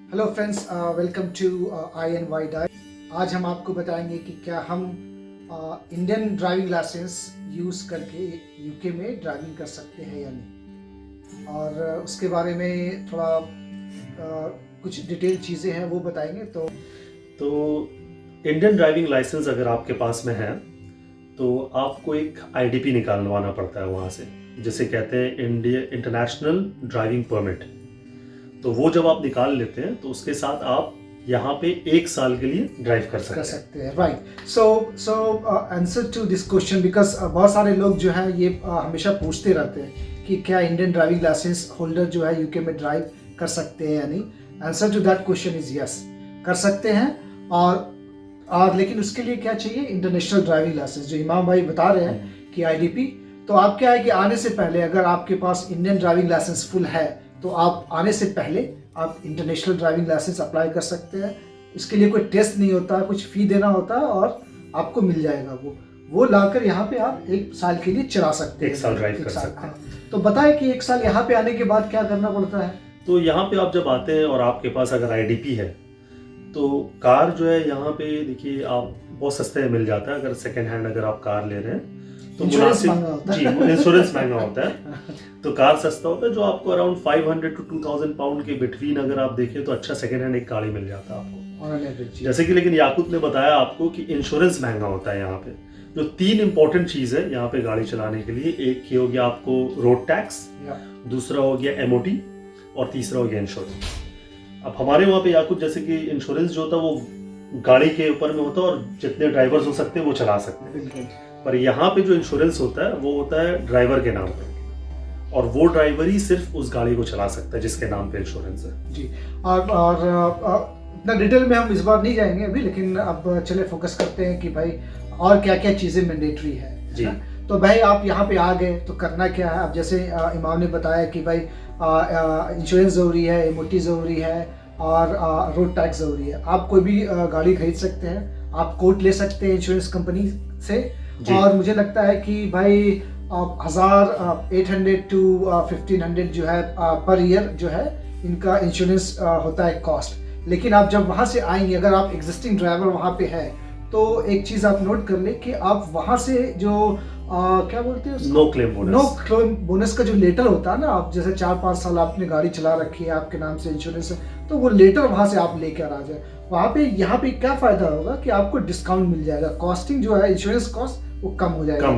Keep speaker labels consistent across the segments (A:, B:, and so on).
A: Hello friends, welcome to I N Y die. आज हम आपको बताएंगे कि क्या हम इंडियन ड्राइविंग लाइसेंस यूज़ करके यूके में ड्राइविंग कर सकते हैं या नहीं, और उसके बारे में थोड़ा कुछ डिटेल चीज़ें हैं वो बताएंगे।
B: तो इंडियन ड्राइविंग लाइसेंस अगर आपके पास में है तो आपको एक आईडीपी निकालवाना पड़ता है वहाँ से, जिसे कहते हैं इंडिया इंटरनेशनल ड्राइविंग परमिट। तो वो जब आप निकाल लेते हैं तो उसके साथ आप यहाँ पे 1 साल के लिए ड्राइव कर सकते हैं।
A: Right. So answer to this question, because बहुत सारे लोग जो है ये हमेशा पूछते रहते हैं कि क्या इंडियन ड्राइविंग लाइसेंस होल्डर जो है यूके में ड्राइव कर सकते हैं या नहीं। Answer to that question is yes, कर सकते हैं। और लेकिन उसके लिए क्या चाहिए? इंटरनेशनल ड्राइविंग लाइसेंस, जो इमाम भाई बता रहे हैं कि आईडीपी। तो आप क्या है कि आने से पहले अगर आपके पास इंडियन ड्राइविंग लाइसेंस फुल है तो आप आने से पहले आप इंटरनेशनल ड्राइविंग लाइसेंस अप्लाई कर सकते हैं। इसके लिए कोई टेस्ट नहीं होता, कुछ फ़ी देना होता है और आपको मिल जाएगा। वो लाकर यहाँ पे आप 1 साल के लिए चला सकते हैं,
B: 1 साल ड्राइव कर सकते हैं।
A: हाँ। तो बताएं कि 1 साल यहाँ पे आने के बाद क्या करना पड़ता है।
B: तो यहाँ पे आप जब आते हैं और आपके पास अगर आईडीपी है तो कार जो है यहाँ पे देखिए आप बहुत सस्ते में मिल जाता है। अगर सेकेंड हैंड अगर आप कार ले रहे हैं तो
A: इंश्योरेंस महंगा होता है।
B: जी, इंश्योरेंस महंगा होता है। तो कार सस्ता होता है, जो आपको अराउंड 500 to 2000 पाउंड के बिटवीन अगर आप देखें तो अच्छा सेकेंड हैंड एक गाड़ी मिल जाता है आपको। जैसे कि लेकिन याकूब ने बताया आपको कि इंश्योरेंस महंगा होता है यहाँ पे। जो 3 इंपॉर्टेंट चीज है यहाँ पे गाड़ी चलाने के लिए, एक ये हो गया आपको रोड टैक्स, दूसरा हो गया एमओटी और तीसरा हो गया इंश्योरेंस। अब हमारे वहाँ पे याकूब जैसे कि इंश्योरेंस जो होता है वो गाड़ी के ऊपर में होता है और जितने ड्राइवर्स हो सकते हैं वो चला सकते हैं। पर यहाँ पे जो इंश्योरेंस होता है वो होता है ड्राइवर के नाम पे, और वो ड्राइवर ही सिर्फ उस गाड़ी को चला सकता है जिसके नाम पे इंश्योरेंस है।
A: जी। और इतना डिटेल में हम इस बार नहीं जाएंगे अभी, लेकिन अब चले फोकस करते हैं कि भाई और क्या क्या चीज़ें मैंडेटरी है जी। तो भाई आप यहाँ पे आ गए तो करना क्या है। अब जैसे इमाम ने बताया कि भाई इंश्योरेंस ज़रूरी है, एमओटी ज़रूरी है और रोड टैक्स ज़रूरी है। आप कोई भी गाड़ी खरीद सकते हैं, आप कोट ले सकते हैं इंश्योरेंस कंपनी से। और मुझे लगता है कि भाई 1800 to 1500 जो है पर ईयर जो है इनका इंश्योरेंस होता है कॉस्ट। लेकिन आप जब वहाँ से आएंगे, अगर आप एग्जिस्टिंग ड्राइवर वहाँ पे है तो एक चीज़ आप नोट कर ले कि आप वहाँ से जो क्या बोलते हैं,
B: नो क्लेम
A: बोनस का जो लेटर होता है ना, आप जैसे 4-5 साल आपने गाड़ी चला रखी है, आपके नाम से इंश्योरेंस है, तो वो लेटर वहाँ से आप लेकर आ जाए। वहाँ पे यहाँ पे क्या फ़ायदा होगा कि आपको डिस्काउंट मिल जाएगा, कॉस्टिंग जो है इंश्योरेंस कॉस्ट वो कम हो जाएगा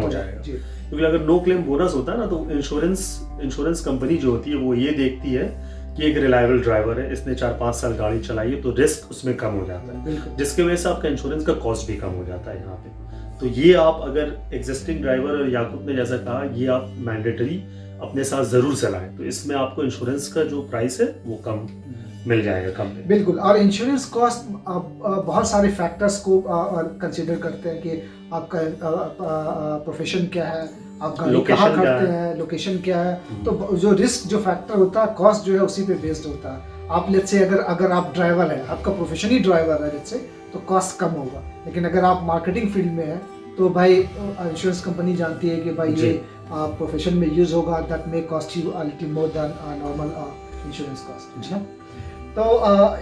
B: जी। क्योंकि अगर नो क्लेम बोनस होता है ना तो इंश्योरेंस कंपनी जो होती है वो ये देखती है कि एक रिलायबल ड्राइवर है, इसने 4-5 साल गाड़ी चलाई है, तो रिस्क उसमें कम हो जाता है, जिसकी वजह से आपका इंश्योरेंस का कॉस्ट भी कम हो जाता है यहाँ पे। तो ये आप अगर एग्जिस्टिंग ड्राइवर, और याकूब ने जैसा कहा, ये आप मैंडेटरी अपने साथ जरूर चलाएं, तो इसमें आपको इंश्योरेंस का जो प्राइस है वो कम मिल जाएगा, कम।
A: बिल्कुल। और इंश्योरेंस कॉस्ट बहुत सारे फैक्टर्स को कंसीडर करते हैं कि आपका प्रोफेशन क्या है, आप गाड़ी कहाँ करते हैं, लोकेशन क्या है। तो जो रिस्क जो फैक्टर होता है, कॉस्ट जो है उसी पे बेस्ड होता है। आप लेट्स से अगर आप ड्राइवर है, आपका प्रोफेशन ही ड्राइवर है लेट्स से, तो कॉस्ट कम होगा। लेकिन अगर आप मार्केटिंग फील्ड में है तो भाई इंश्योरेंस कंपनी जानती है कि भाई ये प्रोफेशन में यूज होगा, that may cost you a little more than normal insurance cost. तो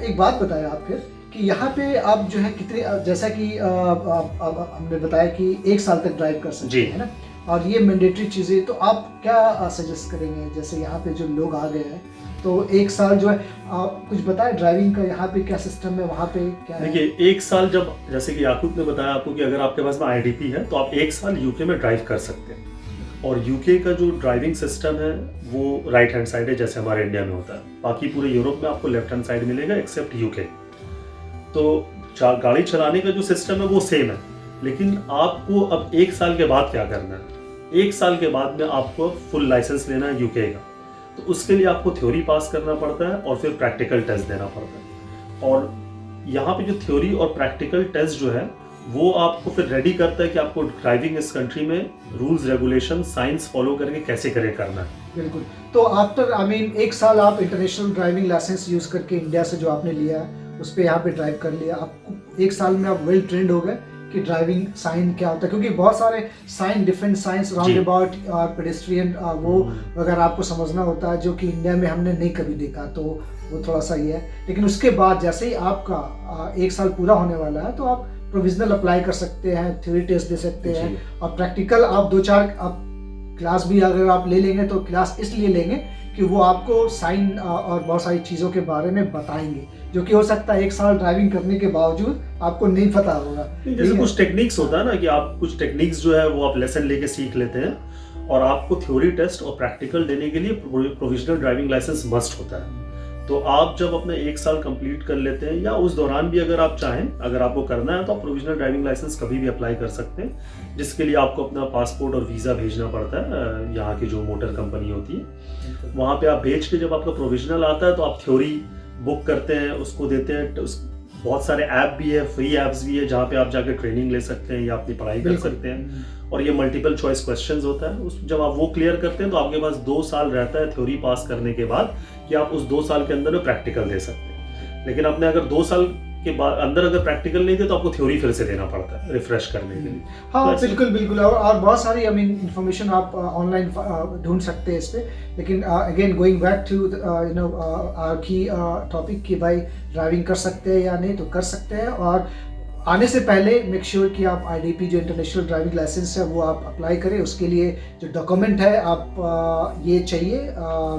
A: एक बात बताएं आप फिर कि यहाँ पे आप जो है कितने, जैसा कि हमने बताया कि 1 साल तक ड्राइव कर सकते हैं ना, और ये मैंडेटरी चीज़ें। तो आप क्या सजेस्ट करेंगे, जैसे यहाँ पे जो लोग आ गए हैं तो 1 साल जो है, कुछ बताएं ड्राइविंग का यहाँ पे क्या सिस्टम है, वहाँ पे क्या है?
B: देखिए 1 साल, जब जैसे कि याकूब ने बताया आपको कि अगर आपके पास में आईडीपी है तो आप 1 साल यूके में ड्राइव कर सकते हैं। और यूके का जो ड्राइविंग सिस्टम है वो राइट हैंड साइड है, जैसे हमारे इंडिया में होता है। बाकी पूरे यूरोप में आपको लेफ्ट हैंड साइड मिलेगा एक्सेप्ट यूके। तो गाड़ी चलाने का जो सिस्टम है वो सेम है, लेकिन आपको अब 1 साल के बाद क्या करना है। 1 साल के बाद में आपको फुल लाइसेंस लेना है यूके का, तो उसके लिए आपको थ्योरी पास करना पड़ता है और फिर प्रैक्टिकल टेस्ट देना पड़ता है। और यहाँ पे जो थ्योरी और प्रैक्टिकल टेस्ट जो है वो आपको फिर रेडी करता है कि आपको ड्राइविंग इस कंट्री में रूल्स रेगुलेशन साइंस फॉलो करके कैसे करना है।
A: बिल्कुल। तो आफ्टर 1 साल आप इंटरनेशनल ड्राइविंग लाइसेंस यूज करके इंडिया से जो आपने लिया है उस पर यहाँ पे ड्राइव कर लिया, आपको 1 साल में आप वेल ट्रेंड हो गए कि ड्राइविंग साइन क्या होता है। क्योंकि बहुत सारे sign, different signs, roundabout और पेडेस्ट्रियन वो अगर आपको समझना होता है, जो कि इंडिया में हमने नहीं कभी देखा। तो वो थोड़ा सा ये है। लेकिन उसके बाद जैसे ही आपका 1 साल पूरा होने वाला है तो आप प्रोविजनल अप्लाई कर सकते हैं, थ्योरी टेस्ट दे सकते हैं, और प्रैक्टिकल आप 2-4 आप क्लास भी अगर आप ले लेंगे तो क्लास इसलिए लेंगे कि वो आपको साइन और बहुत सारी चीज़ों के बारे में बताएंगे, जो कि हो सकता है 1 साल ड्राइविंग करने के बावजूद आपको नहीं पता होगा।
B: जैसे कुछ टेक्निक्स होता है ना कि आप कुछ टेक्निक्स जो है वो आप लेसन लेके सीख लेते हैं, और आपको थ्योरी टेस्ट और प्रैक्टिकल देने के लिए प्रोविजनल ड्राइविंग लाइसेंस मस्ट होता है। तो आप जब अपना 1 साल कंप्लीट कर लेते हैं, या उस दौरान भी अगर आप चाहें, अगर आपको करना है तो आप प्रोविजनल ड्राइविंग लाइसेंस कभी भी अप्लाई कर सकते हैं, जिसके लिए आपको अपना पासपोर्ट और वीज़ा भेजना पड़ता है यहाँ की जो मोटर कंपनी होती है। वहाँ पे आप भेज के जब आपका प्रोविजनल आता है तो आप थ्योरी बुक करते हैं, उसको देते हैं। बहुत सारे ऐप भी है, फ्री ऐप्स भी है, जहाँ पे आप जाके ट्रेनिंग ले सकते हैं या अपनी पढ़ाई कर सकते हैं। और ये मल्टीपल चॉइस क्वेश्चंस होता है, उस जब आप वो क्लियर करते हैं तो आपके पास 2 साल रहता है थ्योरी पास करने के बाद कि आप उस 2 साल के अंदर में प्रैक्टिकल दे सकते हैं। लेकिन आपने अगर 2 साल के बाद अंदर अगर प्रैक्टिकल नहीं दे तो आपको थ्योरी फिर से देना पड़ता है रिफ्रेश करने के लिए।
A: हाँ बिल्कुल बिल्कुल। और बहुत सारी इंफॉर्मेशन आप ऑनलाइन ढूंढ सकते हैं इस पे। लेकिन again going back to our key topic कि भाई ड्राइविंग कर सकते हैं या नहीं, तो कर सकते हैं। और आने से पहले मेक श्योर कि आप IDP जो इंटरनेशनल ड्राइविंग लाइसेंस है वो आप अप्लाई करें। उसके लिए जो डॉक्यूमेंट है आप ये चाहिए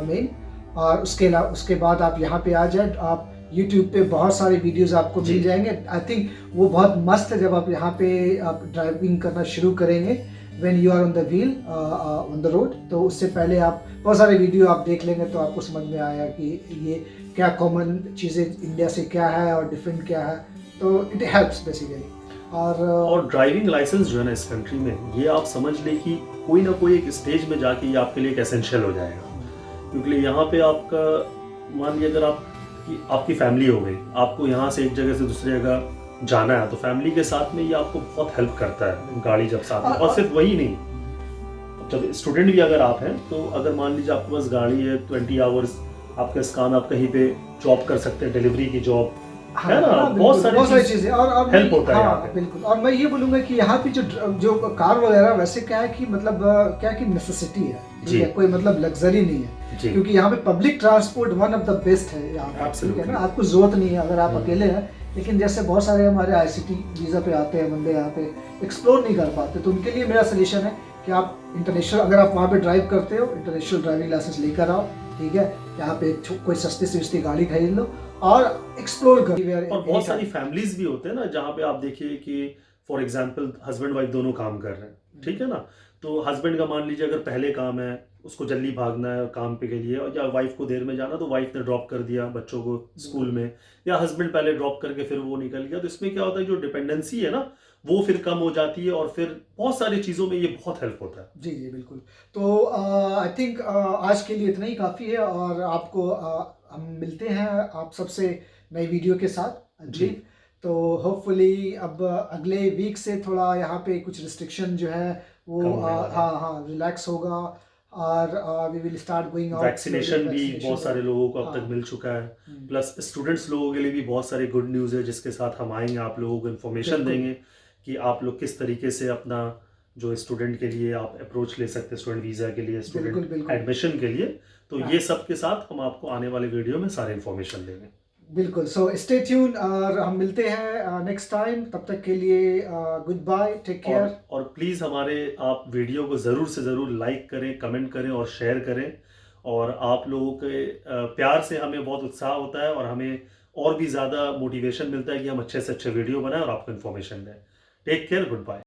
A: मेन। और उसके बाद आप यहाँ पे आ जाए। आप YouTube पे बहुत सारे वीडियोस आपको मिल जाएंगे। आई थिंक वो बहुत मस्त है जब आप यहाँ पे आप ड्राइविंग करना शुरू करेंगे, when you are on the wheel on the road. तो उससे पहले आप बहुत सारे वीडियो आप देख लेंगे तो आपको समझ में आएगा कि ये क्या कॉमन चीज़ें इंडिया से क्या है और डिफरेंट क्या है। तो इट हेल्प्स बेसिकली।
B: और ड्राइविंग लाइसेंस जो है ना इस कंट्री में, ये आप समझ ले कि कोई ना कोई एक स्टेज में जाके ये आपके लिए एक एसेंशियल हो जाएगा। क्योंकि यहाँ पे आपका मान लीजिए अगर आपकी फैमिली हो गई, आपको यहाँ से एक जगह से दूसरी जगह जाना है, तो फैमिली के साथ में ये आपको बहुत हेल्प करता है गाड़ी जब साथ में। और सिर्फ वही नहीं, जब स्टूडेंट भी अगर आप हैं तो अगर मान लीजिए आपके पास गाड़ी है 20 आवर्स आपका इस काम, आप कहीं पे जॉब कर सकते हैं, डिलीवरी की जॉब है ना, बहुत सारी
A: चीजें और
B: हेल्प होता है यहाँ पे।
A: बिल्कुल। और मैं ये बोलूंगा कि यहाँ पे जो कार वगैरह वैसे क्या है कि मतलब क्या कि नेसेसिटी है, ठीक है, कोई मतलब लग्जरी नहीं है। क्योंकि यहाँ पे public transport one of the best है यहाँ पे, ठीक है ना। आपको जरूरत नहीं है अगर आप अकेले हैं। लेकिन जैसे बहुत सारे हमारे ICT वीज़ा पे आते हैं बंदे, यहाँ पे एक्सप्लोर नहीं कर पाते, तो उनके लिए मेरा सजेशन है कि आप इंटरनेशनल, अगर आप वहाँ पे ड्राइव करते हो, इंटरनेशनल ड्राइविंग लाइसेंस लेकर आओ, ठीक है। यहाँ पे कोई सस्ती से सस्ती गाड़ी खरीद लो और एक्सप्लोर करो।
B: और बहुत सारी फैमिलीज भी होते हैं ना जहाँ पे आप देखिए कि फॉर एग्जांपल हस्बैंड वाइफ दोनों काम कर रहे हैं, ठीक है ना। तो हस्बैंड का मान लीजिए अगर पहले काम है, उसको जल्दी भागना है काम पे के लिए, या वाइफ को देर में जाना, तो वाइफ ने ड्रॉप कर दिया बच्चों को स्कूल में, या हस्बैंड पहले ड्रॉप करके फिर वो निकल गया। तो इसमें क्या होता है, जो डिपेंडेंसी है ना वो फिर कम हो जाती है, और फिर बहुत सारी चीज़ों में ये बहुत हेल्प होता है।
A: जी जी बिल्कुल। तो आई थिंक आज के लिए इतना ही काफ़ी है, और आपको हम मिलते हैं आप सबसे नई वीडियो के साथ जी। तो होपफुली अब अगले वीक से थोड़ा यहाँ पे कुछ रिस्ट्रिक्शन जो है वो हाँ रिलैक्स होगा, और we will start going out.
B: Vaccination भी बहुत सारे लोगों को अब तक मिल चुका है, प्लस स्टूडेंट्स लोगों के लिए भी बहुत सारी गुड न्यूज़ है, जिसके साथ हम आएंगे, आप लोगों को इन्फॉर्मेशन देंगे कि आप लोग किस तरीके से अपना जो स्टूडेंट के लिए आप अप्रोच ले सकते हैं, स्टूडेंट वीज़ा के लिए, स्टूडेंट एडमिशन के लिए। तो ये सब के साथ हम आपको आने वाले वीडियो में सारे इन्फॉर्मेशन देंगे।
A: बिल्कुल। सो स्टे ट्यून, और हम मिलते हैं नेक्स्ट टाइम। तब तक के लिए गुड बाय, टेक केयर।
B: और प्लीज़ हमारे आप वीडियो को ज़रूर से ज़रूर लाइक करें, कमेंट करें और शेयर करें। और आप लोगों के प्यार से हमें बहुत उत्साह होता है, और हमें और भी ज़्यादा मोटिवेशन मिलता है कि हम अच्छे से अच्छे वीडियो बनाएं और आपको इन्फॉर्मेशन दें। Take care, good bye.